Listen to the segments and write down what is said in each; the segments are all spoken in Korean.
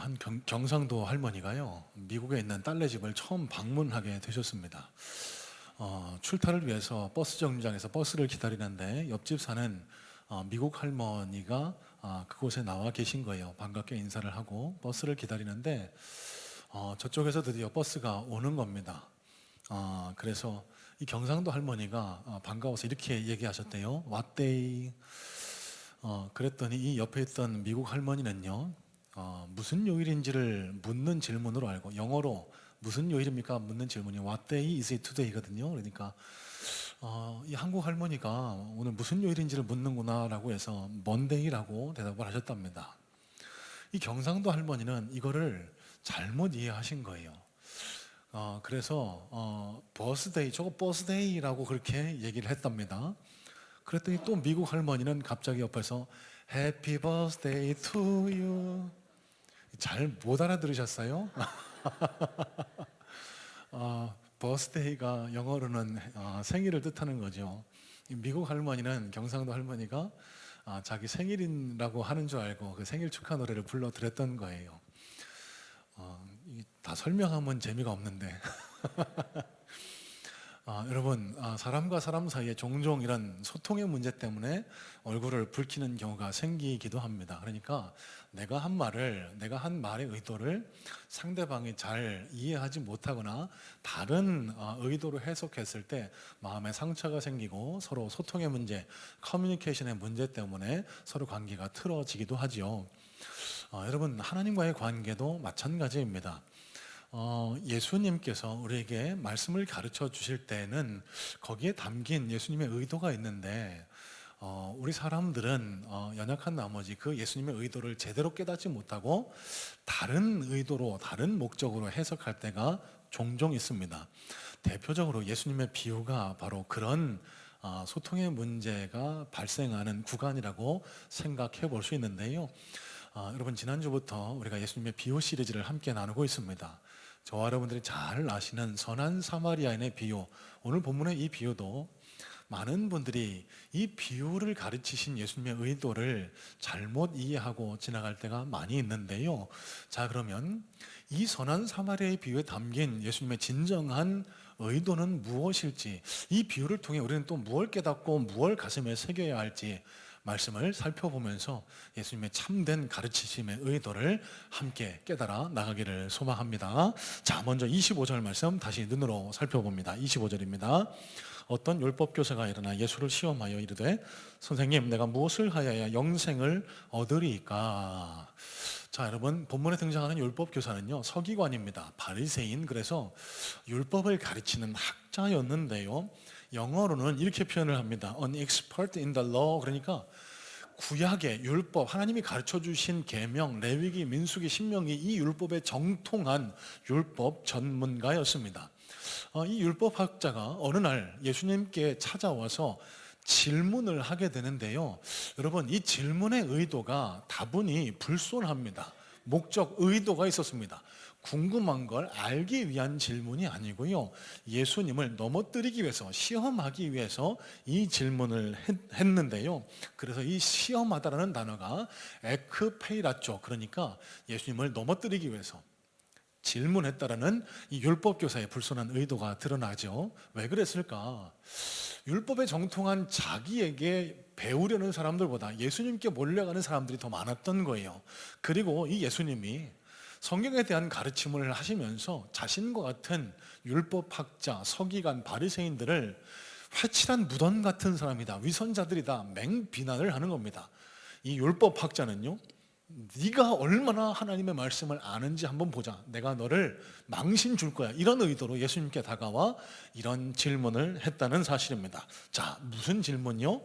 한 경상도 할머니가요, 미국에 있는 딸네 집을 처음 방문하게 되셨습니다. 출타를 위해서 버스 정류장에서 버스를 기다리는데 옆집 사는 미국 할머니가 그곳에 나와 계신 거예요. 반갑게 인사를 하고 버스를 기다리는데 저쪽에서 드디어 버스가 오는 겁니다. 그래서 이 경상도 할머니가 반가워서 이렇게 얘기하셨대요. 왔데이. 그랬더니 이 옆에 있던 미국 할머니는요, 무슨 요일인지를 묻는 질문으로 알고, 영어로 무슨 요일입니까? 묻는 질문이 What day is it today거든요. 그러니까 이 한국 할머니가 오늘 무슨 요일인지를 묻는구나라고 해서 Monday라고 대답을 하셨답니다. 이 경상도 할머니는 이거를 잘못 이해하신 거예요. 그래서 버스데이, 저거 버스데이라고 그렇게 얘기를 했답니다. 그랬더니 또 미국 할머니는 갑자기 옆에서 Happy birthday to you. 잘 못 알아들으셨어요? 버스데이가 영어로는 생일을 뜻하는 거죠. 미국 할머니는, 경상도 할머니가 자기 생일이라고 하는 줄 알고 그 생일 축하 노래를 불러드렸던 거예요. 다 설명하면 재미가 없는데 여러분, 사람과 사람 사이에 종종 이런 소통의 문제 때문에 얼굴을 붉히는 경우가 생기기도 합니다. 그러니까 내가 한 말의 의도를 상대방이 잘 이해하지 못하거나 다른 의도로 해석했을 때 마음에 상처가 생기고 서로 소통의 문제, 커뮤니케이션의 문제 때문에 서로 관계가 틀어지기도 하지요. 여러분, 하나님과의 관계도 마찬가지입니다. 예수님께서 우리에게 말씀을 가르쳐 주실 때는 거기에 담긴 예수님의 의도가 있는데 우리 사람들은 연약한 나머지 그 예수님의 의도를 제대로 깨닫지 못하고 다른 의도로, 다른 목적으로 해석할 때가 종종 있습니다. 대표적으로 예수님의 비유가 바로 그런 소통의 문제가 발생하는 구간이라고 생각해 볼 수 있는데요. 여러분, 지난주부터 우리가 예수님의 비유 시리즈를 함께 나누고 있습니다. 저와 여러분들이 잘 아시는 선한 사마리아인의 비유, 오늘 본문의 이 비유도 많은 분들이 이 비유를 가르치신 예수님의 의도를 잘못 이해하고 지나갈 때가 많이 있는데요. 자, 그러면 이 선한 사마리아의 비유에 담긴 예수님의 진정한 의도는 무엇일지, 이 비유를 통해 우리는 또 무엇을 깨닫고 무엇을 가슴에 새겨야 할지 말씀을 살펴보면서 예수님의 참된 가르치심의 의도를 함께 깨달아 나가기를 소망합니다. 자, 먼저 25절 말씀 다시 눈으로 살펴봅니다. 25절입니다. 어떤 율법교사가 일어나 예수를 시험하여 이르되 선생님, 내가 무엇을 하여야 영생을 얻으리이까? 자, 여러분, 본문에 등장하는 율법교사는요, 서기관입니다. 바리새인, 그래서 율법을 가르치는 학자였는데요, 영어로는 이렇게 표현을 합니다. An expert in the law. 그러니까 구약의 율법, 하나님이 가르쳐 주신 계명, 레위기, 민수기, 신명기, 이 율법에 정통한 율법 전문가였습니다. 이 율법학자가 어느 날 예수님께 찾아와서 질문을 하게 되는데요, 여러분, 이 질문의 의도가 다분히 불손합니다. 목적, 의도가 있었습니다. 궁금한 걸 알기 위한 질문이 아니고요, 예수님을 넘어뜨리기 위해서, 시험하기 위해서 이 질문을 했는데요, 그래서 이 시험하다라는 단어가 에크페이라죠. 그러니까 예수님을 넘어뜨리기 위해서 질문했다라는 이 율법교사의 불손한 의도가 드러나죠. 왜 그랬을까? 율법에 정통한 자기에게 배우려는 사람들보다 예수님께 몰려가는 사람들이 더 많았던 거예요. 그리고 이 예수님이 성경에 대한 가르침을 하시면서 자신과 같은 율법학자, 서기관, 바리새인들을 회칠한 무덤 같은 사람이다, 위선자들이다, 맹비난을 하는 겁니다. 이 율법학자는요, 네가 얼마나 하나님의 말씀을 아는지 한번 보자, 내가 너를 망신 줄 거야, 이런 의도로 예수님께 다가와 이런 질문을 했다는 사실입니다. 자, 무슨 질문이요?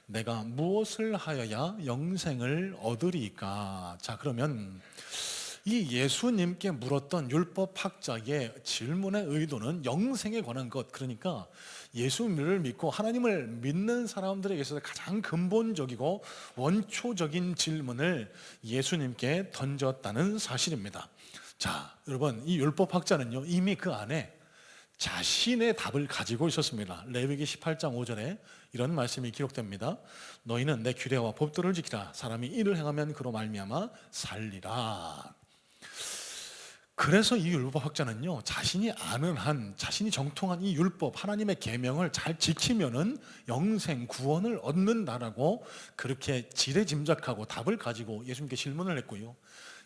내가 무엇을 하여야 영생을 얻으리까? 자, 그러면 이 예수님께 물었던 율법학자의 질문의 의도는 영생에 관한 것, 그러니까 예수님을 믿고 하나님을 믿는 사람들에게 있어서 가장 근본적이고 원초적인 질문을 예수님께 던졌다는 사실입니다. 자, 여러분, 이 율법학자는요, 이미 그 안에 자신의 답을 가지고 있었습니다. 레위기 18장 5절에 이런 말씀이 기록됩니다. 너희는 내 규례와 법도를 지키라. 사람이 이를 행하면 그로 말미암아 살리라. 그래서 이 율법 학자는요, 자신이 아는 한, 자신이 정통한 이 율법, 하나님의 계명을 잘 지키면은 영생, 구원을 얻는다라고 그렇게 지레짐작하고 답을 가지고 예수님께 질문을 했고요.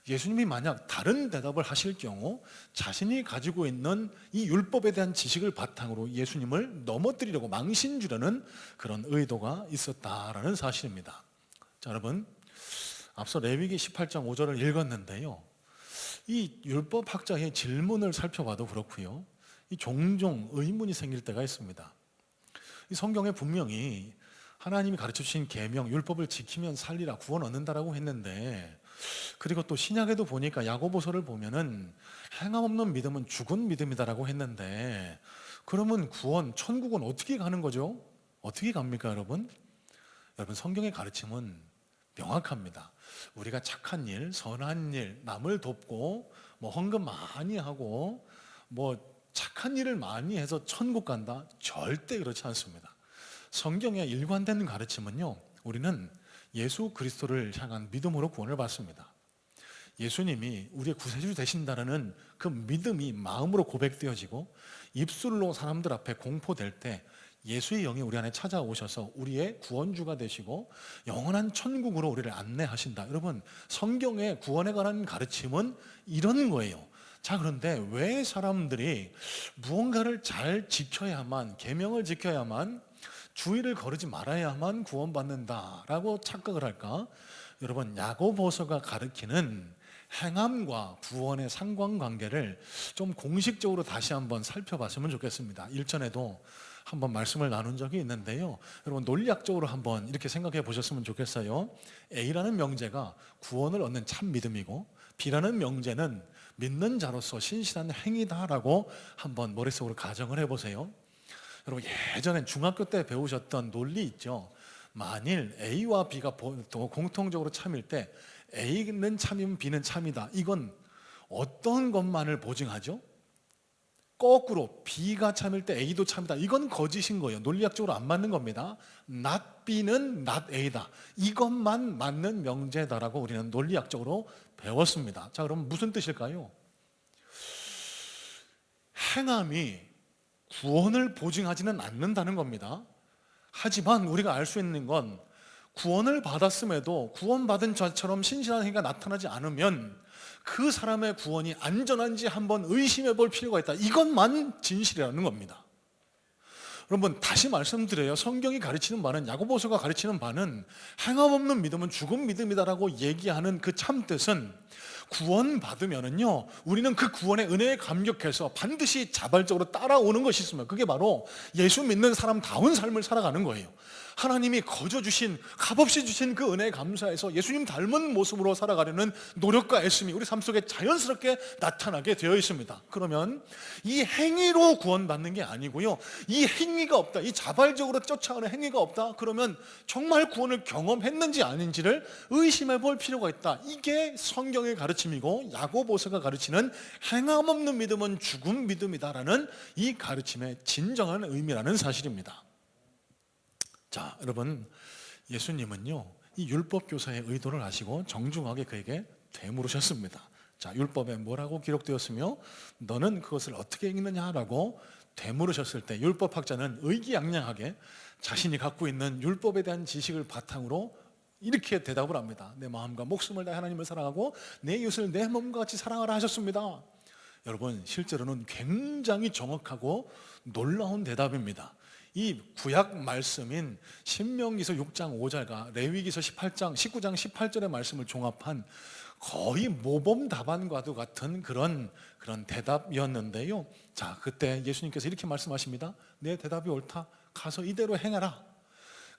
예수님이 만약 다른 대답을 하실 경우 자신이 가지고 있는 이 율법에 대한 지식을 바탕으로 예수님을 넘어뜨리려고 망신 주려는 그런 의도가 있었다라는 사실입니다. 자, 여러분, 앞서 레위기 18장 5절을 읽었는데요, 이 율법 학자의 질문을 살펴봐도 그렇고요, 이 종종 의문이 생길 때가 있습니다. 이 성경에 분명히 하나님이 가르쳐 주신 계명, 율법을 지키면 살리라, 구원 얻는다라고 했는데, 그리고 또 신약에도 보니까 야고보서를 보면은 행함 없는 믿음은 죽은 믿음이다라고 했는데, 그러면 구원, 천국은 어떻게 가는 거죠? 어떻게 갑니까, 여러분? 여러분, 성경의 가르침은 명확합니다. 우리가 착한 일, 선한 일, 남을 돕고 뭐 헌금 많이 하고 뭐 착한 일을 많이 해서 천국 간다? 절대 그렇지 않습니다. 성경의 일관된 가르침은요, 우리는 예수 그리스도를 향한 믿음으로 구원을 받습니다. 예수님이 우리의 구세주 되신다는 그 믿음이 마음으로 고백되어지고 입술로 사람들 앞에 공포될 때 예수의 영이 우리 안에 찾아오셔서 우리의 구원주가 되시고 영원한 천국으로 우리를 안내하신다. 여러분, 성경의 구원에 관한 가르침은 이런 거예요. 자, 그런데 왜 사람들이 무언가를 잘 지켜야만, 계명을 지켜야만, 주의를 거르지 말아야만 구원받는다라고 착각을 할까? 여러분, 야고보서가 가르치는 행함과 구원의 상관관계를 좀 공식적으로 다시 한번 살펴봤으면 좋겠습니다. 일전에도 한번 말씀을 나눈 적이 있는데요, 여러분, 논리학적으로 한번 이렇게 생각해 보셨으면 좋겠어요. A라는 명제가 구원을 얻는 참 믿음이고, B라는 명제는 믿는 자로서 신실한 행위다라고 한번 머릿속으로 가정을 해보세요. 여러분, 예전엔 중학교 때 배우셨던 논리 있죠. 만일 A와 B가 공통적으로 참일 때 A는 참이면 B는 참이다, 이건 어떤 것만을 보증하죠? 거꾸로 B가 참일 때 A도 참이다, 이건 거짓인 거예요. 논리학적으로 안 맞는 겁니다. not B는 not A다, 이것만 맞는 명제다라고 우리는 논리학적으로 배웠습니다. 자, 그럼 무슨 뜻일까요? 행함이 구원을 보증하지는 않는다는 겁니다. 하지만 우리가 알 수 있는 건 구원을 받았음에도 구원받은 자처럼 신실한 행위가 나타나지 않으면 그 사람의 구원이 안전한지 한번 의심해 볼 필요가 있다, 이것만 진실이라는 겁니다. 여러분, 다시 말씀드려요. 성경이 가르치는 바는, 야고보서가 가르치는 바는 행함 없는 믿음은 죽은 믿음이다라고 얘기하는 그 참뜻은, 구원 받으면은요, 우리는 그 구원의 은혜에 감격해서 반드시 자발적으로 따라오는 것이 있으면 그게 바로 예수 믿는 사람다운 삶을 살아가는 거예요. 하나님이 거저 주신, 값없이 주신 그 은혜에 감사해서 예수님 닮은 모습으로 살아가려는 노력과 애씀이 우리 삶 속에 자연스럽게 나타나게 되어 있습니다. 그러면 이 행위로 구원받는 게 아니고요, 이 행위가 없다, 이 자발적으로 쫓아가는 행위가 없다, 그러면 정말 구원을 경험했는지 아닌지를 의심해 볼 필요가 있다. 이게 성경의 가르침이고 야고보서가 가르치는 행함 없는 믿음은 죽은 믿음이다라는 이 가르침의 진정한 의미라는 사실입니다. 자, 여러분, 예수님은요, 이 율법 교사의 의도를 아시고 정중하게 그에게 되물으셨습니다. 자, 율법에 뭐라고 기록되었으며 너는 그것을 어떻게 읽느냐라고 되물으셨을 때, 율법학자는 의기양양하게 자신이 갖고 있는 율법에 대한 지식을 바탕으로 이렇게 대답을 합니다. 내 마음과 목숨을 다해 하나님을 사랑하고 내 이웃을 내 몸과 같이 사랑하라 하셨습니다. 여러분, 실제로는 굉장히 정확하고 놀라운 대답입니다. 이 구약 말씀인 신명기서 6장 5절과 레위기서 18장 19장 18절의 말씀을 종합한 거의 모범 답안과도 같은 그런 대답이었는데요. 자, 그때 예수님께서 이렇게 말씀하십니다. 내 대답이 옳다, 가서 이대로 행하라.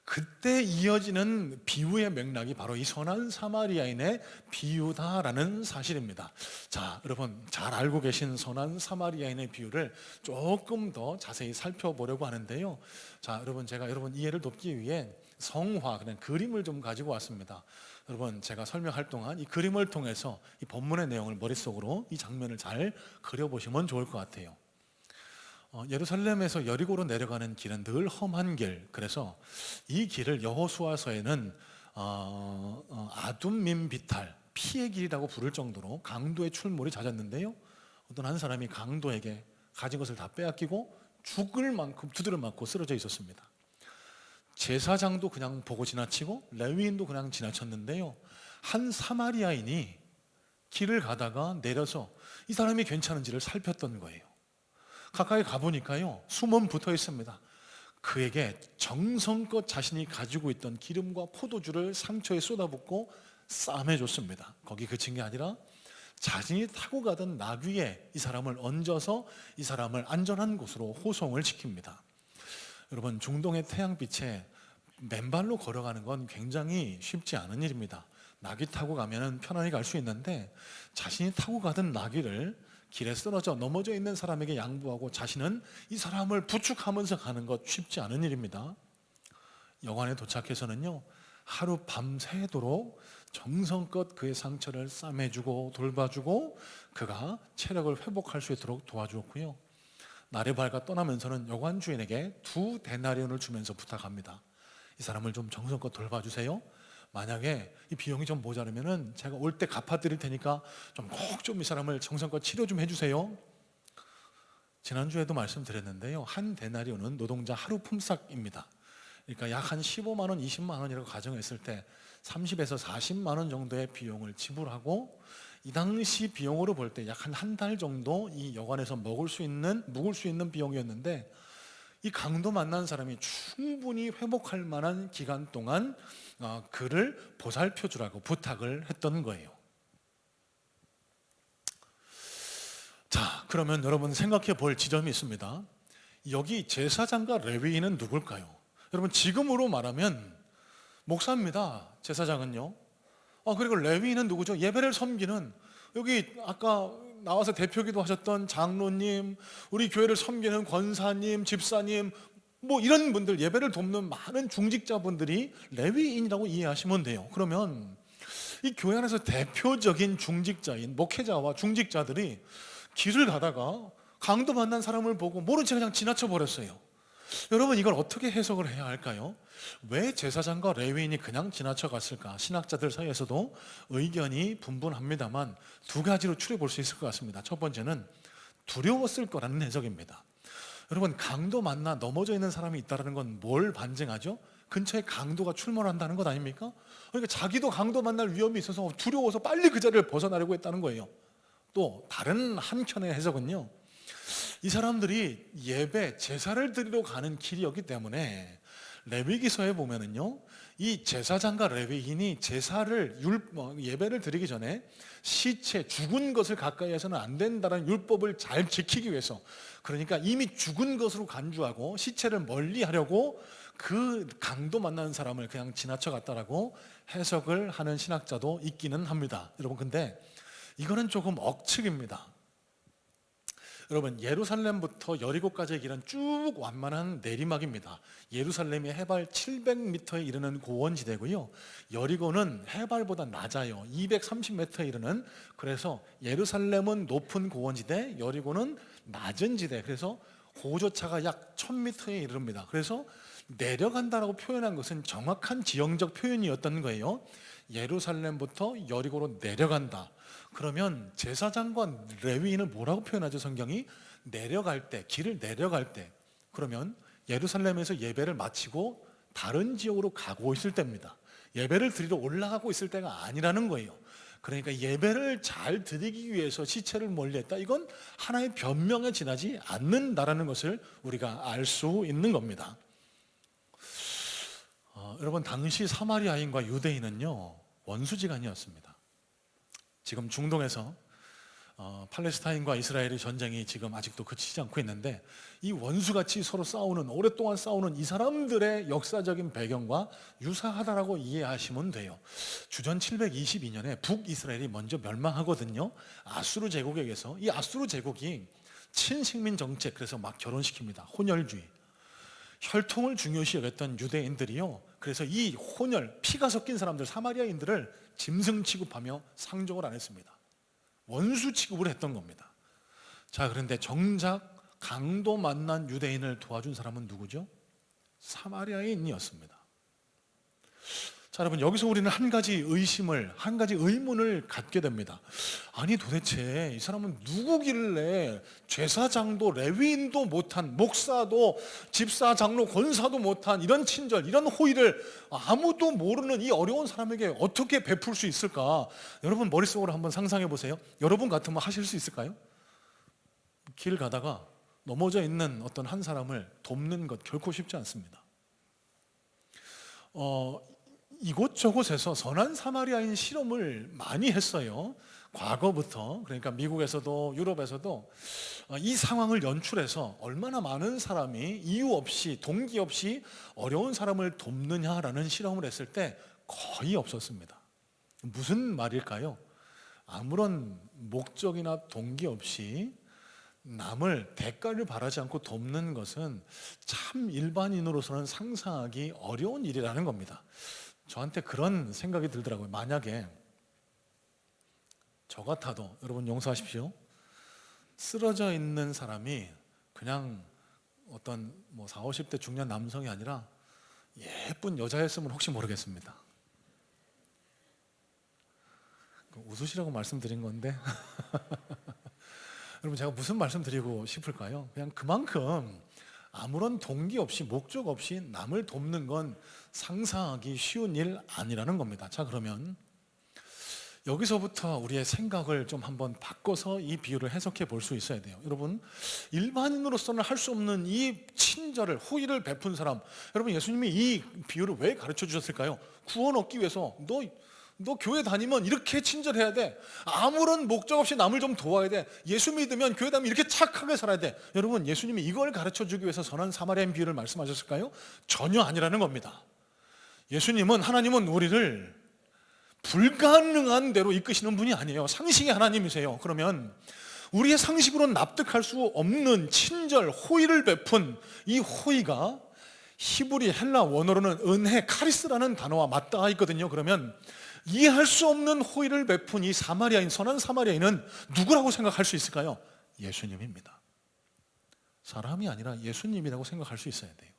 그때 이어지는 비유의 맥락이 바로 이 선한 사마리아인의 비유다라는 사실입니다. 자, 여러분, 잘 알고 계신 선한 사마리아인의 비유를 조금 더 자세히 살펴보려고 하는데요. 자, 여러분, 제가 여러분 이해를 돕기 위해 성화, 그냥 그림을 좀 가지고 왔습니다. 여러분, 제가 설명할 동안 이 그림을 통해서 이 본문의 내용을 머릿속으로 이 장면을 잘 그려보시면 좋을 것 같아요. 예루살렘에서 여리고로 내려가는 길은 늘 험한 길, 그래서 이 길을 여호수아서에는 아둠민 비탈, 피의 길이라고 부를 정도로 강도의 출몰이 잦았는데요, 어떤 한 사람이 강도에게 가진 것을 다 빼앗기고 죽을 만큼 두드려 맞고 쓰러져 있었습니다. 제사장도 그냥 보고 지나치고 레위인도 그냥 지나쳤는데요, 한 사마리아인이 길을 가다가 내려서 이 사람이 괜찮은지를 살폈던 거예요. 가까이 가보니까요, 숨은 붙어 있습니다. 그에게 정성껏 자신이 가지고 있던 기름과 포도주를 상처에 쏟아붓고 싸매줬습니다. 거기 그친 게 아니라 자신이 타고 가던 나귀에 이 사람을 얹어서 이 사람을 안전한 곳으로 호송을 시킵니다. 여러분, 중동의 태양빛에 맨발로 걸어가는 건 굉장히 쉽지 않은 일입니다. 나귀 타고 가면 편안히 갈 수 있는데 자신이 타고 가던 나귀를 길에 쓰러져 넘어져 있는 사람에게 양보하고 자신은 이 사람을 부축하면서 가는 것 쉽지 않은 일입니다. 여관에 도착해서는요, 하루 밤새도록 정성껏 그의 상처를 싸매주고 돌봐주고 그가 체력을 회복할 수 있도록 도와주었고요, 날이 밝아 떠나면서는 여관 주인에게 2데나리온을 주면서 부탁합니다. 이 사람을 좀 정성껏 돌봐주세요. 만약에 이 비용이 좀 모자르면은 제가 올 때 갚아드릴 테니까 좀 꼭 좀 이 사람을 정성껏 치료 좀 해주세요. 지난주에도 말씀드렸는데요, 한 데나리온은 노동자 하루 품삯입니다. 그러니까 약 한 15만 원, 20만 원이라고 가정했을 때 30에서 40만 원 정도의 비용을 지불하고, 이 당시 비용으로 볼 때 약 한 달 정도 이 여관에서 묵을 수 있는 비용이었는데, 이 강도 만난 사람이 충분히 회복할 만한 기간 동안 그를 보살펴 주라고 부탁을 했던 거예요. 자, 그러면 여러분 생각해 볼 지점이 있습니다. 여기 제사장과 레위인은 누굴까요? 여러분, 지금으로 말하면 목사입니다. 제사장은요. 그리고 레위인은 누구죠? 예배를 섬기는, 여기 아까 나와서 대표기도 하셨던 장로님, 우리 교회를 섬기는 권사님, 집사님, 뭐 이런 분들, 예배를 돕는 많은 중직자분들이 레위인이라고 이해하시면 돼요. 그러면 이 교회 안에서 대표적인 중직자인 목회자와 중직자들이 길을 가다가 강도 만난 사람을 보고 모른 채 그냥 지나쳐 버렸어요. 여러분, 이걸 어떻게 해석을 해야 할까요? 왜 제사장과 레위인이 그냥 지나쳐 갔을까? 신학자들 사이에서도 의견이 분분합니다만 2가지로 추려 볼 수 있을 것 같습니다. 첫 번째는 두려웠을 거라는 해석입니다. 여러분, 강도 만나 넘어져 있는 사람이 있다는 건 뭘 반증하죠? 근처에 강도가 출몰한다는 것 아닙니까? 그러니까 자기도 강도 만날 위험이 있어서 두려워서 빨리 그 자리를 벗어나려고 했다는 거예요. 또 다른 한켠의 해석은요, 이 사람들이 예배, 제사를 드리러 가는 길이었기 때문에 레위기서에 보면은요, 이 제사장과 레위인이 예배를 드리기 전에 시체, 죽은 것을 가까이 해서는 안 된다는 율법을 잘 지키기 위해서, 그러니까 이미 죽은 것으로 간주하고 시체를 멀리 하려고 그 강도 만나는 사람을 그냥 지나쳐 갔다라고 해석을 하는 신학자도 있기는 합니다. 여러분, 근데 이거는 조금 억측입니다. 여러분, 예루살렘부터 여리고까지의 길은 쭉 완만한 내리막입니다. 예루살렘이 해발 700m에 이르는 고원지대고요, 여리고는 해발보다 낮아요. 230m에 이르는, 그래서 예루살렘은 높은 고원지대, 여리고는 낮은 지대, 그래서 고조차가 약 1000m에 이릅니다. 그래서 내려간다라고 표현한 것은 정확한 지형적 표현이었던 거예요. 예루살렘부터 여리고로 내려간다. 그러면 제사장과 레위인을 뭐라고 표현하죠? 성경이 내려갈 때, 길을 내려갈 때, 그러면 예루살렘에서 예배를 마치고 다른 지역으로 가고 있을 때입니다. 예배를 드리러 올라가고 있을 때가 아니라는 거예요. 그러니까 예배를 잘 드리기 위해서 시체를 멀리했다, 이건 하나의 변명에 지나지 않는다라는 것을 우리가 알 수 있는 겁니다. 여러분, 당시 사마리아인과 유대인은요, 원수지간이었습니다. 지금 중동에서 팔레스타인과 이스라엘의 전쟁이 지금 아직도 그치지 않고 있는데, 이 원수같이 서로 싸우는, 오랫동안 싸우는 이 사람들의 역사적인 배경과 유사하다라고 이해하시면 돼요. 주전 722년에 북이스라엘이 먼저 멸망하거든요. 아수르 제국에 의해서. 이 아수르 제국이 친식민 정책, 그래서 막 결혼시킵니다. 혼혈주의. 혈통을 중요시 여겼던 유대인들이요, 그래서 이 혼혈, 피가 섞인 사람들, 사마리아인들을 짐승 취급하며 상종을 안 했습니다. 원수 취급을 했던 겁니다. 자, 그런데 정작 강도 만난 유대인을 도와준 사람은 누구죠? 사마리아인이었습니다. 자, 여러분, 여기서 우리는 한 가지 의심을, 한 가지 의문을 갖게 됩니다. 아니, 도대체 이 사람은 누구길래 제사장도 레위인도 못한, 목사도 집사, 장로, 권사도 못한 이런 친절, 이런 호의를 아무도 모르는 이 어려운 사람에게 어떻게 베풀 수 있을까? 여러분 머릿속으로 한번 상상해 보세요. 여러분 같으면 하실 수 있을까요? 길 가다가 넘어져 있는 어떤 한 사람을 돕는 것 결코 쉽지 않습니다. 이곳저곳에서 선한 사마리아인 실험을 많이 했어요. 과거부터. 그러니까 미국에서도 유럽에서도 이 상황을 연출해서 얼마나 많은 사람이 이유 없이, 동기 없이 어려운 사람을 돕느냐라는 실험을 했을 때 거의 없었습니다. 무슨 말일까요? 아무런 목적이나 동기 없이 남을 대가를 바라지 않고 돕는 것은 참 일반인으로서는 상상하기 어려운 일이라는 겁니다. 저한테 그런 생각이 들더라고요. 만약에 저 같아도, 여러분 용서하십시오, 쓰러져 있는 사람이 그냥 어떤 40, 50대 중년 남성이 아니라 예쁜 여자였으면 혹시 모르겠습니다. 웃으시라고 말씀드린 건데 여러분, 제가 무슨 말씀 드리고 싶을까요? 그냥 그만큼 아무런 동기 없이, 목적 없이 남을 돕는 건 상상하기 쉬운 일 아니라는 겁니다. 자, 그러면 여기서부터 우리의 생각을 좀 한번 바꿔서 이 비유를 해석해 볼 수 있어야 돼요. 여러분, 일반인으로서는 할 수 없는 이 친절을, 호의를 베푼 사람, 여러분, 예수님이 이 비유를 왜 가르쳐 주셨을까요? 구원 얻기 위해서 너 교회 다니면 이렇게 친절해야 돼. 아무런 목적 없이 남을 좀 도와야 돼. 예수 믿으면 교회 다니면 이렇게 착하게 살아야 돼. 여러분, 예수님이 이걸 가르쳐 주기 위해서 선한 사마리아인 비유를 말씀하셨을까요? 전혀 아니라는 겁니다. 예수님은, 하나님은 우리를 불가능한 대로 이끄시는 분이 아니에요. 상식의 하나님이세요. 그러면 우리의 상식으로는 납득할 수 없는 친절, 호의를 베푼 이 호의가 히브리 헬라 원어로는 은혜, 카리스라는 단어와 맞닿아 있거든요. 그러면 이해할 수 없는 호의를 베푼 이 사마리아인, 선한 사마리아인은 누구라고 생각할 수 있을까요? 예수님입니다. 사람이 아니라 예수님이라고 생각할 수 있어야 돼요.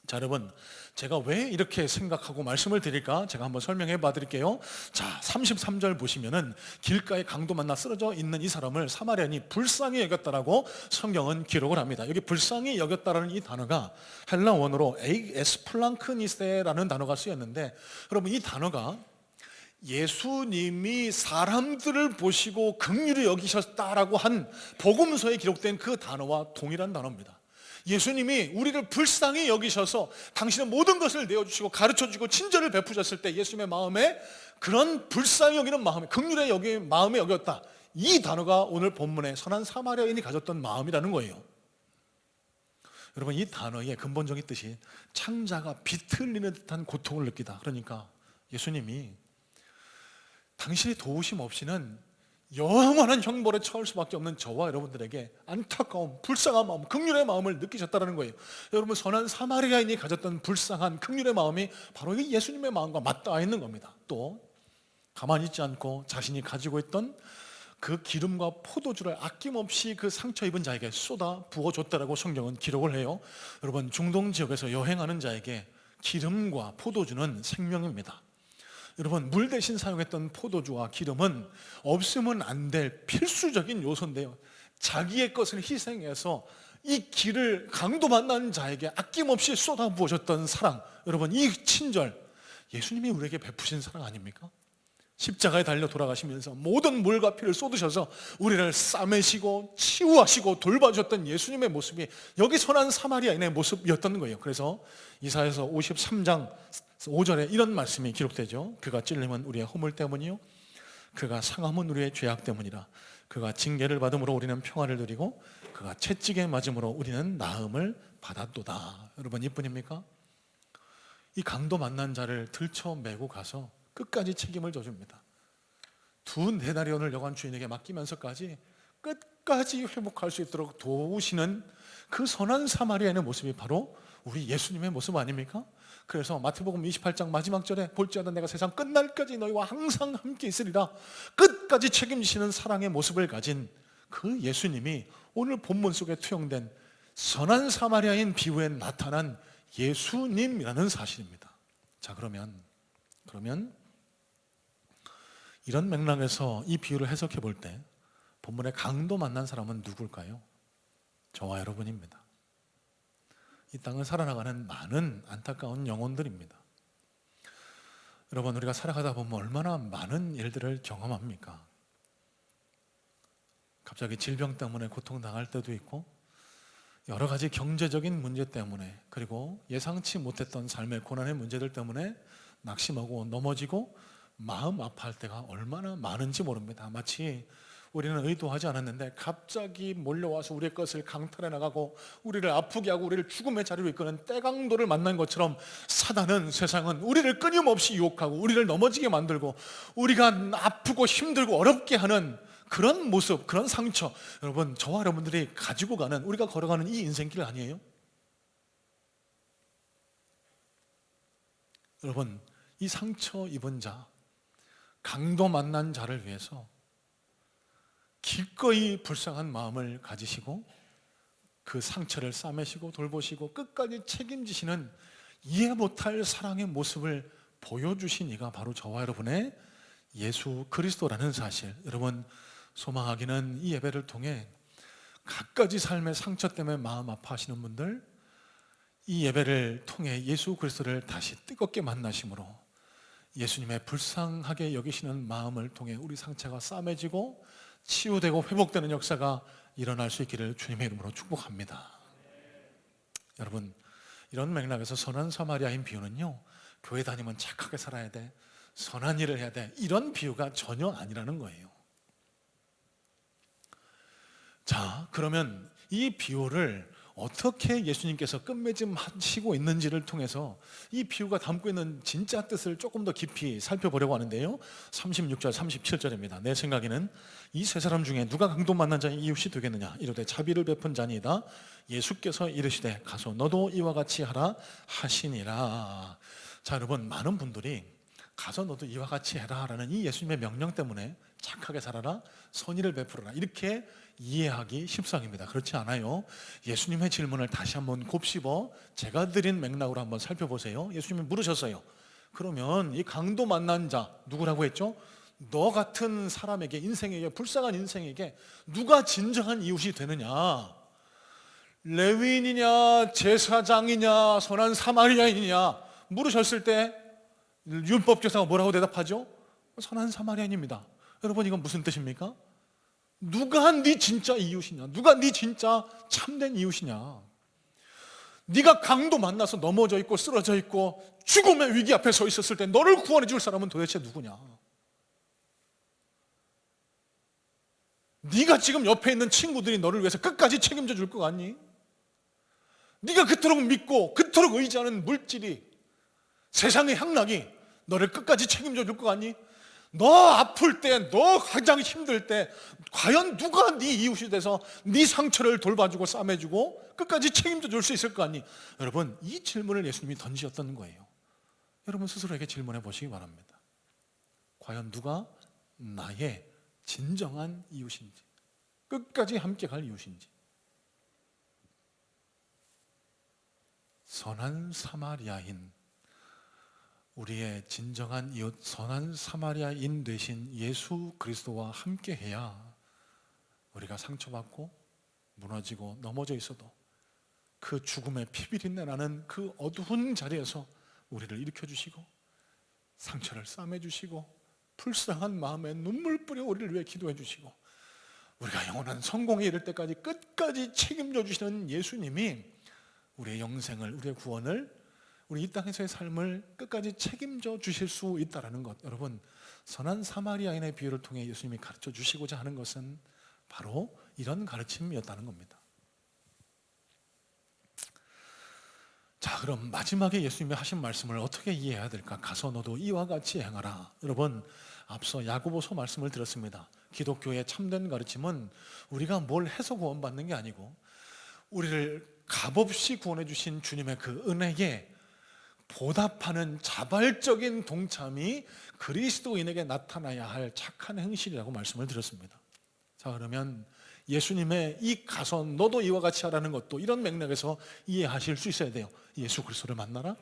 자, 여러분, 제가 왜 이렇게 생각하고 말씀을 드릴까? 제가 한번 설명해 봐 드릴게요. 자, 33절 보시면은 길가에 강도 만나 쓰러져 있는 이 사람을 사마리아인이 불쌍히 여겼다라고 성경은 기록을 합니다. 여기 불쌍히 여겼다라는 이 단어가 헬라 원어로 에이스 플랑크니세라는 단어가 쓰였는데, 여러분, 이 단어가 예수님이 사람들을 보시고 긍휼히 여기셨다라고 한 복음서에 기록된 그 단어와 동일한 단어입니다. 예수님이 우리를 불쌍히 여기셔서 당신의 모든 것을 내어주시고 가르쳐주고 친절을 베푸셨을 때 예수님의 마음에 그런 불쌍히 여기는 마음에, 긍휼의 마음에 여겼다, 이 단어가 오늘 본문의 선한 사마리아인이 가졌던 마음이라는 거예요. 여러분, 이 단어의 근본적인 뜻이 창자가 비틀리는 듯한 고통을 느끼다. 그러니까 예수님이 당신의 도우심 없이는 영원한 형벌에 처할 수밖에 없는 저와 여러분들에게 안타까움, 불쌍한 마음, 긍휼의 마음을 느끼셨다는 거예요. 여러분, 선한 사마리아인이 가졌던 불쌍한 긍휼의 마음이 바로 이 예수님의 마음과 맞닿아 있는 겁니다. 또 가만히 있지 않고 자신이 가지고 있던 그 기름과 포도주를 아낌없이 그 상처 입은 자에게 쏟아 부어줬다라고 성경은 기록을 해요. 여러분, 중동 지역에서 여행하는 자에게 기름과 포도주는 생명입니다. 여러분, 물 대신 사용했던 포도주와 기름은 없으면 안 될 필수적인 요소인데요, 자기의 것을 희생해서 이 길을 강도 만난 자에게 아낌없이 쏟아부어줬던 사랑, 여러분, 이 친절, 예수님이 우리에게 베푸신 사랑 아닙니까? 십자가에 달려 돌아가시면서 모든 물과 피를 쏟으셔서 우리를 싸매시고 치유하시고 돌봐주셨던 예수님의 모습이 여기 선한 사마리아인의 모습이었던 거예요. 그래서 이사야서 53장 5절에 이런 말씀이 기록되죠. 그가 찔림은 우리의 허물 때문이요, 그가 상함은 우리의 죄악 때문이라. 그가 징계를 받음으로 우리는 평화를 누리고 그가 채찍에 맞음으로 우리는 나음을 받았도다. 여러분, 이뿐입니까? 이 강도 만난 자를 들쳐매고 가서 끝까지 책임을 져줍니다. 2데나리온을 여관 주인에게 맡기면서까지 끝까지 회복할 수 있도록 도우시는 그 선한 사마리아인의 모습이 바로 우리 예수님의 모습 아닙니까? 그래서 마태복음 28장 마지막 절에 볼지어다 내가 세상 끝날까지 너희와 항상 함께 있으리라, 끝까지 책임지시는 사랑의 모습을 가진 그 예수님이 오늘 본문 속에 투영된 선한 사마리아인 비유에 나타난 예수님이라는 사실입니다. 자, 그러면 이런 맥락에서 이 비유를 해석해 볼 때 본문의 강도 만난 사람은 누굴까요? 저와 여러분입니다. 이 땅을 살아나가는 많은 안타까운 영혼들입니다. 여러분, 우리가 살아가다 보면 얼마나 많은 일들을 경험합니까? 갑자기 질병 때문에 고통당할 때도 있고, 여러 가지 경제적인 문제 때문에, 그리고 예상치 못했던 삶의 고난의 문제들 때문에 낙심하고 넘어지고 마음 아파할 때가 얼마나 많은지 모릅니다. 마치 우리는 의도하지 않았는데 갑자기 몰려와서 우리의 것을 강탈해 나가고 우리를 아프게 하고 우리를 죽음의 자리로 이끄는 때강도를 만난 것처럼 사단은, 세상은 우리를 끊임없이 유혹하고 우리를 넘어지게 만들고 우리가 아프고 힘들고 어렵게 하는 그런 모습, 그런 상처, 여러분, 저와 여러분들이 가지고 가는, 우리가 걸어가는 이 인생길 아니에요? 여러분, 이 상처 입은 자, 강도 만난 자를 위해서 기꺼이 불쌍한 마음을 가지시고 그 상처를 싸매시고 돌보시고 끝까지 책임지시는 이해 못할 사랑의 모습을 보여주신 이가 바로 저와 여러분의 예수 그리스도라는 사실, 여러분, 소망하기는 이 예배를 통해 갖가지 삶의 상처 때문에 마음 아파하시는 분들, 이 예배를 통해 예수 그리스도를 다시 뜨겁게 만나심으로 예수님의 불쌍하게 여기시는 마음을 통해 우리 상처가 싸매지고 치유되고 회복되는 역사가 일어날 수 있기를 주님의 이름으로 축복합니다. 여러분, 이런 맥락에서 선한 사마리아인 비유는요, 교회 다니면 착하게 살아야 돼, 선한 일을 해야 돼, 이런 비유가 전혀 아니라는 거예요. 자, 그러면 이 비유를 어떻게 예수님께서 끝맺음하시고 있는지를 통해서 이 비유가 담고 있는 진짜 뜻을 조금 더 깊이 살펴보려고 하는데요, 36절 37절입니다 내 생각에는 이 세 사람 중에 누가 강도 만난 자의 이웃이 되겠느냐, 이르되 자비를 베푼 자니이다. 예수께서 이르시되 가서 너도 이와 같이 하라 하시니라. 자, 여러분, 많은 분들이 가서 너도 이와 같이 해라 라는 이 예수님의 명령 때문에 착하게 살아라, 선의를 베풀어라, 이렇게 이해하기 십상입니다. 그렇지 않아요. 예수님의 질문을 다시 한번 곱씹어 제가 드린 맥락으로 한번 살펴보세요. 예수님이 물으셨어요. 그러면 이 강도 만난 자 누구라고 했죠? 너 같은 사람에게, 인생에게, 불쌍한 인생에게 누가 진정한 이웃이 되느냐? 레위인이냐, 제사장이냐, 선한 사마리아인이냐 물으셨을 때 율법교사가 뭐라고 대답하죠? 선한 사마리아인입니다. 여러분, 이건 무슨 뜻입니까? 누가 네 진짜 이웃이냐? 누가 네 진짜 참된 이웃이냐? 네가 강도 만나서 넘어져 있고 쓰러져 있고 죽음의 위기 앞에 서 있었을 때 너를 구원해 줄 사람은 도대체 누구냐? 네가 지금 옆에 있는 친구들이 너를 위해서 끝까지 책임져 줄 것 같니? 네가 그토록 믿고 그토록 의지하는 물질이, 세상의 향락이 너를 끝까지 책임져 줄 것 같니? 너 아플 때, 너 가장 힘들 때 과연 누가 네 이웃이 돼서 네 상처를 돌봐주고 싸매주고 끝까지 책임져 줄 수 있을 거 아니? 여러분, 이 질문을 예수님이 던지셨던 거예요. 여러분 스스로에게 질문해 보시기 바랍니다. 과연 누가 나의 진정한 이웃인지, 끝까지 함께 갈 이웃인지. 선한 사마리아인, 우리의 진정한 이웃, 선한 사마리아인 되신 예수 그리스도와 함께 해야 우리가 상처받고 무너지고 넘어져 있어도 그 죽음의 피비린내 나는 그 어두운 자리에서 우리를 일으켜주시고 상처를 싸매주시고 불쌍한 마음에 눈물 뿌려 우리를 위해 기도해 주시고 우리가 영원한 성공에 이를 때까지 끝까지 책임져 주시는 예수님이 우리의 영생을, 우리의 구원을, 우리 이 땅에서의 삶을 끝까지 책임져 주실 수 있다는 것, 여러분, 선한 사마리아인의 비유를 통해 예수님이 가르쳐 주시고자 하는 것은 바로 이런 가르침이었다는 겁니다. 자, 그럼 마지막에 예수님이 하신 말씀을 어떻게 이해해야 될까? 가서 너도 이와 같이 행하라. 여러분, 앞서 야고보서 말씀을 들었습니다. 기독교의 참된 가르침은 우리가 뭘 해서 구원받는 게 아니고 우리를 값없이 구원해 주신 주님의 그 은혜에 보답하는 자발적인 동참이 그리스도인에게 나타나야 할 착한 행실이라고 말씀을 드렸습니다. 자, 그러면 예수님의 이 가서 너도 이와 같이 하라는 것도 이런 맥락에서 이해하실 수 있어야 돼요. 예수 그리스도를 만나라,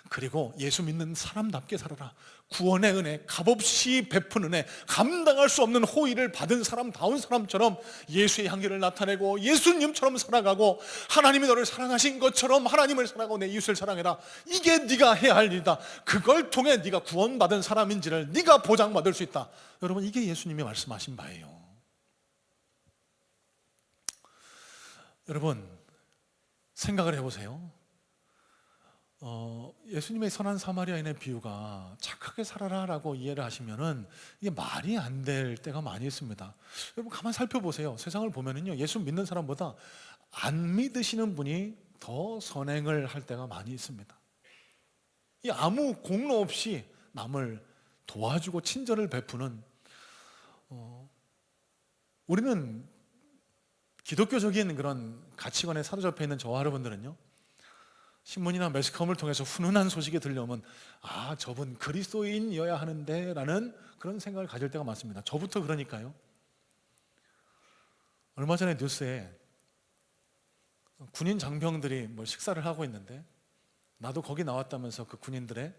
그리고 예수 믿는 사람답게 살아라. 구원의 은혜, 값없이 베푼 은혜, 감당할 수 없는 호의를 받은 사람다운 사람처럼 예수의 향기를 나타내고 예수님처럼 살아가고, 하나님이 너를 사랑하신 것처럼 하나님을 사랑하고 내 이웃을 사랑해라. 이게 네가 해야 할 일이다. 그걸 통해 네가 구원받은 사람인지를 네가 보장받을 수 있다. 여러분, 이게 예수님이 말씀하신 바예요. 여러분, 생각을 해보세요. 예수님의 선한 사마리아인의 비유가 착하게 살아라라고 이해를 하시면은 이게 말이 안 될 때가 많이 있습니다. 여러분, 가만 살펴보세요. 세상을 보면은요, 예수 믿는 사람보다 안 믿으시는 분이 더 선행을 할 때가 많이 있습니다. 이 아무 공로 없이 남을 도와주고 친절을 베푸는, 우리는 기독교적인 그런 가치관에 사로잡혀 있는 저와 여러분들은요, 신문이나 매스컴을 통해서 훈훈한 소식이 들려오면 저분 그리스도인이어야 하는데 라는 그런 생각을 가질 때가 많습니다. 저부터 그러니까요. 얼마 전에 뉴스에 군인 장병들이 식사를 하고 있는데, 나도 거기 나왔다면서 그 군인들의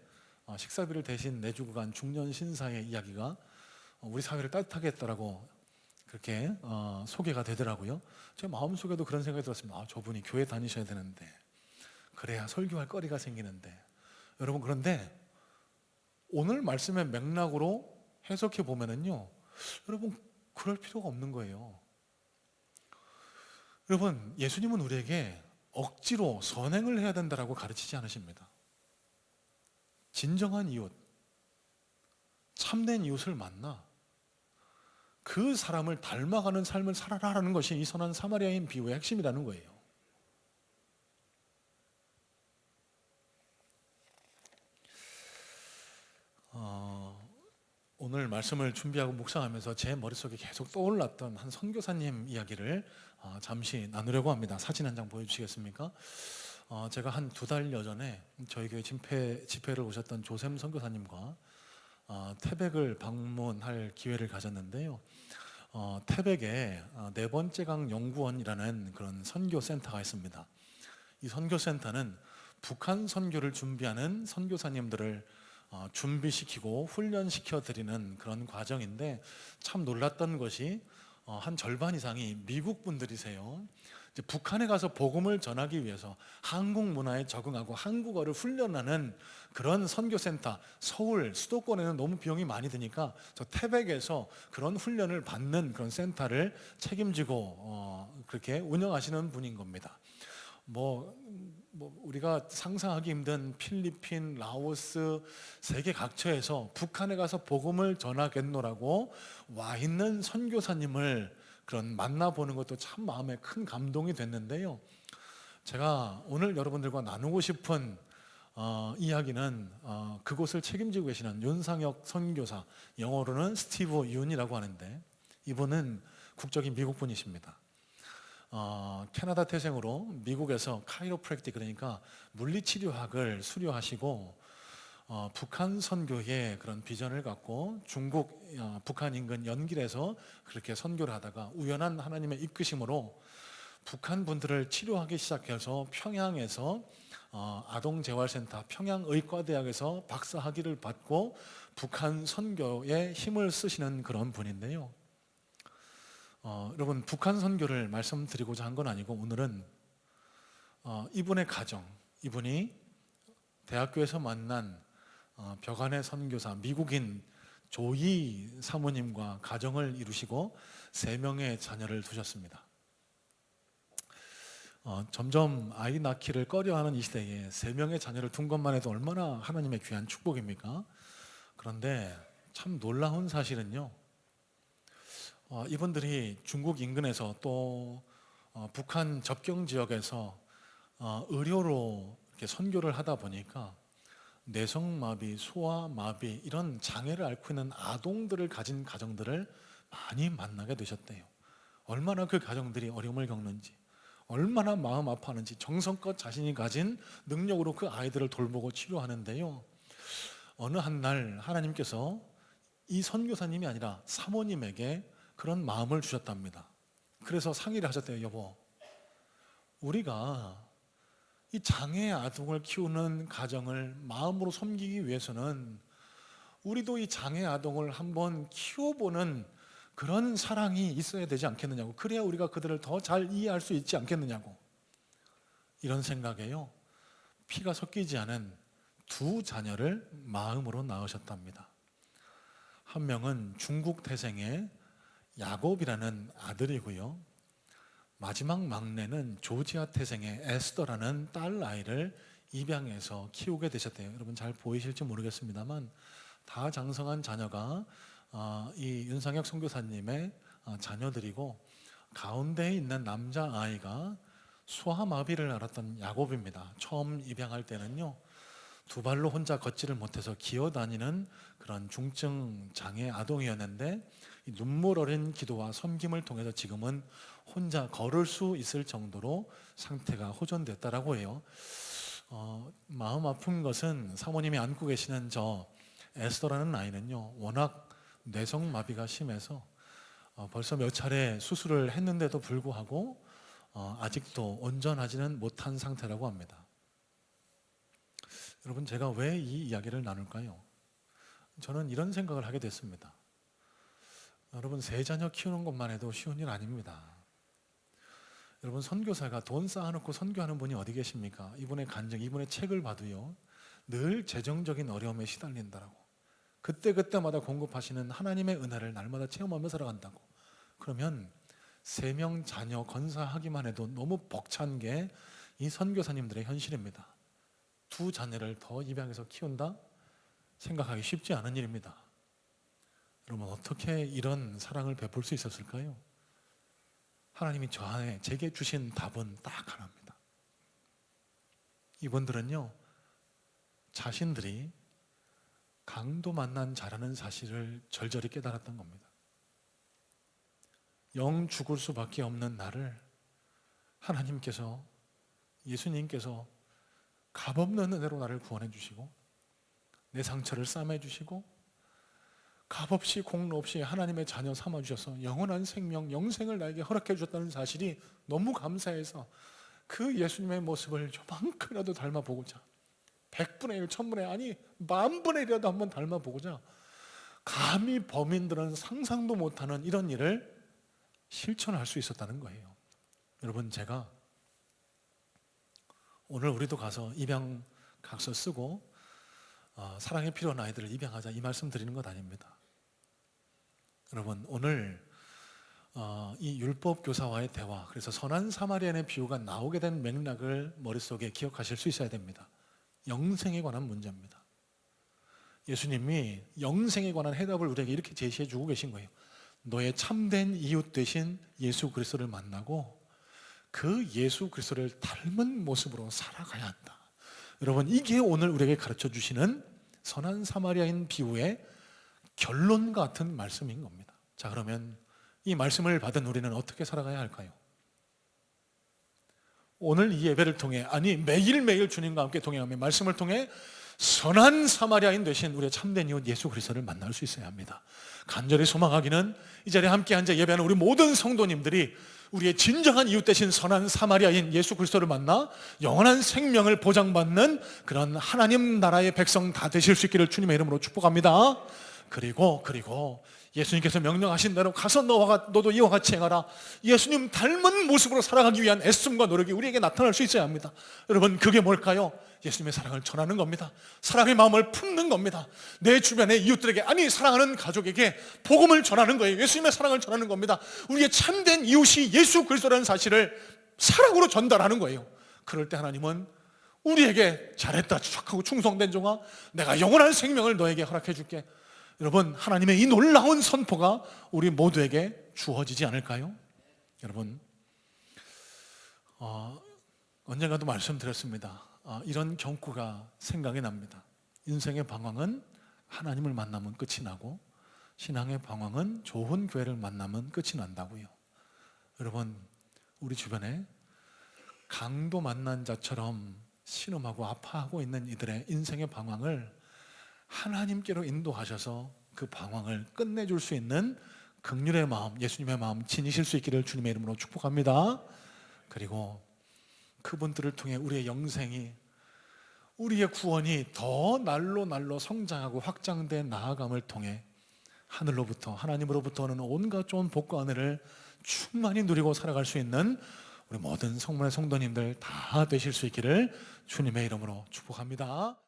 식사비를 대신 내주고 간 중년 신사의 이야기가 우리 사회를 따뜻하게 했다라고 그렇게 소개가 되더라고요. 제 마음속에도 그런 생각이 들었습니다. 저분이 교회 다니셔야 되는데, 그래야 설교할 거리가 생기는데. 여러분, 그런데 오늘 말씀의 맥락으로 해석해 보면은요, 여러분, 그럴 필요가 없는 거예요. 여러분, 예수님은 우리에게 억지로 선행을 해야 된다라고 가르치지 않으십니다. 진정한 이웃, 참된 이웃을 만나 그 사람을 닮아가는 삶을 살아라라는 것이 이 선한 사마리아인 비유의 핵심이라는 거예요. 오늘 말씀을 준비하고 묵상하면서 제 머릿속에 계속 떠올랐던 한 선교사님 이야기를 잠시 나누려고 합니다. 사진 한 장 보여주시겠습니까? 제가 한 2달여 전에 저희 교회 집회를 오셨던 조샘 선교사님과 태백을 방문할 기회를 가졌는데요. 태백에 네 번째 강 연구원이라는 그런 선교센터가 있습니다. 이 선교센터는 북한 선교를 준비하는 선교사님들을 준비시키고 훈련시켜 드리는 그런 과정인데, 참 놀랐던 것이 한 절반 이상이 미국 분들이세요. 이제 북한에 가서 복음을 전하기 위해서 한국 문화에 적응하고 한국어를 훈련하는 그런 선교센터, 서울 수도권에는 너무 비용이 많이 드니까 저 태백에서 그런 훈련을 받는 그런 센터를 책임지고 그렇게 운영하시는 분인 겁니다. 우리가 상상하기 힘든 필리핀, 라오스, 세계 각처에서 북한에 가서 복음을 전하겠노라고 와 있는 선교사님을 그런 만나보는 것도 참 마음에 큰 감동이 됐는데요. 제가 오늘 여러분들과 나누고 싶은 이야기는 그곳을 책임지고 계시는 윤상혁 선교사, 영어로는 스티브 윤이라고 하는데, 이분은 국적이 미국 분이십니다. 캐나다 태생으로 미국에서 카이로프랙틱, 그러니까 물리치료학을 수료하시고 북한 선교의 그런 비전을 갖고 중국, 북한 인근 연길에서 그렇게 선교를 하다가 우연한 하나님의 이끄심으로 북한 분들을 치료하기 시작해서 평양에서 아동재활센터 평양의과대학에서 박사학위를 받고 북한 선교에 힘을 쓰시는 그런 분인데요. 여러분, 북한 선교를 말씀드리고자 한 건 아니고, 오늘은 이분의 가정, 이분이 대학교에서 만난 벽안의 선교사 미국인 조이 사모님과 가정을 이루시고 3명의 자녀를 두셨습니다. 점점 아이 낳기를 꺼려하는 이 시대에 3명의 자녀를 둔 것만 해도 얼마나 하나님의 귀한 축복입니까? 그런데 참 놀라운 사실은요, 이분들이 중국 인근에서 또 북한 접경 지역에서 의료로 이렇게 선교를 하다 보니까 뇌성마비, 소아마비 이런 장애를 앓고 있는 아동들을 가진 가정들을 많이 만나게 되셨대요. 얼마나 그 가정들이 어려움을 겪는지, 얼마나 마음 아파하는지 정성껏 자신이 가진 능력으로 그 아이들을 돌보고 치료하는데요. 어느 한 날 하나님께서 이 선교사님이 아니라 사모님에게 그런 마음을 주셨답니다. 그래서 상의를 하셨대요. 여보, 우리가 이 장애 아동을 키우는 가정을 마음으로 섬기기 위해서는 우리도 이 장애 아동을 한번 키워보는 그런 사랑이 있어야 되지 않겠느냐고. 그래야 우리가 그들을 더 잘 이해할 수 있지 않겠느냐고. 이런 생각에요, 피가 섞이지 않은 두 자녀를 마음으로 낳으셨답니다. 한 명은 중국 태생의 야곱이라는 아들이고요, 마지막 막내는 조지아 태생의 에스더라는 딸 아이를 입양해서 키우게 되셨대요. 여러분 잘 보이실지 모르겠습니다만 다 장성한 자녀가 이 윤상혁 선교사님의 자녀들이고, 가운데에 있는 남자아이가 소아마비를 앓았던 야곱입니다. 처음 입양할 때는요, 두 발로 혼자 걷지를 못해서 기어다니는 그런 중증 장애 아동이었는데, 이 눈물 어린 기도와 섬김을 통해서 지금은 혼자 걸을 수 있을 정도로 상태가 호전됐다라고 해요. 마음 아픈 것은 사모님이 안고 계시는 저 에스더라는 아이는요, 워낙 뇌성마비가 심해서 벌써 몇 차례 수술을 했는데도 불구하고 아직도 온전하지는 못한 상태라고 합니다. 여러분, 제가 왜 이 이야기를 나눌까요? 저는 이런 생각을 하게 됐습니다. 여러분, 세 자녀 키우는 것만 해도 쉬운 일 아닙니다. 여러분, 선교사가 돈 쌓아놓고 선교하는 분이 어디 계십니까? 이분의 간증, 이분의 책을 봐도요, 늘 재정적인 어려움에 시달린다라고, 그때그때마다 공급하시는 하나님의 은혜를 날마다 체험하며 살아간다고. 그러면 3명 자녀 건사하기만 해도 너무 벅찬 게 이 선교사님들의 현실입니다. 2 자녀를 더 입양해서 키운다? 생각하기 쉽지 않은 일입니다. 여러분, 어떻게 이런 사랑을 베풀 수 있었을까요? 하나님이 저 안에 제게 주신 답은 딱 하나입니다. 이분들은요, 자신들이 강도 만난 자라는 사실을 절절히 깨달았던 겁니다. 영 죽을 수밖에 없는 나를 하나님께서, 예수님께서 값없는 은혜로 나를 구원해 주시고, 내 상처를 싸매 주시고, 값없이 공로 없이 하나님의 자녀 삼아 주셔서 영원한 생명, 영생을 나에게 허락해 주셨다는 사실이 너무 감사해서 그 예수님의 모습을 요만큼이라도 닮아보고자, 100분의 1, 1000분의 1, 아니 10,000분의 1이라도 한번 닮아보고자 감히 범인들은 상상도 못하는 이런 일을 실천할 수 있었다는 거예요. 여러분, 제가 오늘 우리도 가서 입양 각서 쓰고 사랑이 필요한 아이들을 입양하자, 이 말씀 드리는 것 아닙니다. 여러분, 오늘 이 율법 교사와의 대화, 그래서 선한 사마리아인의 비유가 나오게 된 맥락을 머릿속에 기억하실 수 있어야 됩니다. 영생에 관한 문제입니다. 예수님이 영생에 관한 해답을 우리에게 이렇게 제시해 주고 계신 거예요. 너의 참된 이웃 되신 예수 그리스도를 만나고 그 예수 그리스도를 닮은 모습으로 살아가야 한다. 여러분, 이게 오늘 우리에게 가르쳐 주시는 선한 사마리아인 비유의 결론 같은 말씀인 겁니다. 자, 그러면 이 말씀을 받은 우리는 어떻게 살아가야 할까요? 오늘 이 예배를 통해, 아니 매일매일 주님과 함께 동행하며 말씀을 통해 선한 사마리아인 되신 우리의 참된 이웃 예수 그리스도를 만날 수 있어야 합니다. 간절히 소망하기는 이 자리에 함께 앉아 예배하는 우리 모든 성도님들이 우리의 진정한 이웃 되신 선한 사마리아인 예수 그리스도를 만나 영원한 생명을 보장받는 그런 하나님 나라의 백성 다 되실 수 있기를 주님의 이름으로 축복합니다. 그리고 예수님께서 명령하신 대로 가서 너도 이와 같이 행하라. 예수님 닮은 모습으로 살아가기 위한 애씀과 노력이 우리에게 나타날 수 있어야 합니다. 여러분, 그게 뭘까요? 예수님의 사랑을 전하는 겁니다. 사랑의 마음을 품는 겁니다. 내 주변의 이웃들에게, 아니 사랑하는 가족에게 복음을 전하는 거예요. 예수님의 사랑을 전하는 겁니다. 우리의 참된 이웃이 예수 그리스도라는 사실을 사랑으로 전달하는 거예요. 그럴 때 하나님은 우리에게 잘했다, 착하고 충성된 종아, 내가 영원한 생명을 너에게 허락해 줄게. 여러분, 하나님의 이 놀라운 선포가 우리 모두에게 주어지지 않을까요? 여러분, 언젠가도 말씀드렸습니다. 이런 경구가 생각이 납니다. 인생의 방황은 하나님을 만나면 끝이 나고, 신앙의 방황은 좋은 교회를 만나면 끝이 난다고요. 여러분, 우리 주변에 강도 만난 자처럼 신음하고 아파하고 있는 이들의 인생의 방황을 하나님께로 인도하셔서 그 방황을 끝내줄 수 있는 긍휼의 마음, 예수님의 마음 지니실 수 있기를 주님의 이름으로 축복합니다. 그리고 그분들을 통해 우리의 영생이, 우리의 구원이 더 날로 날로 성장하고 확장돼 나아감을 통해 하늘로부터, 하나님으로부터 오는 온갖 좋은 복과 은혜를 충만히 누리고 살아갈 수 있는 우리 모든 성문의 성도님들 다 되실 수 있기를 주님의 이름으로 축복합니다.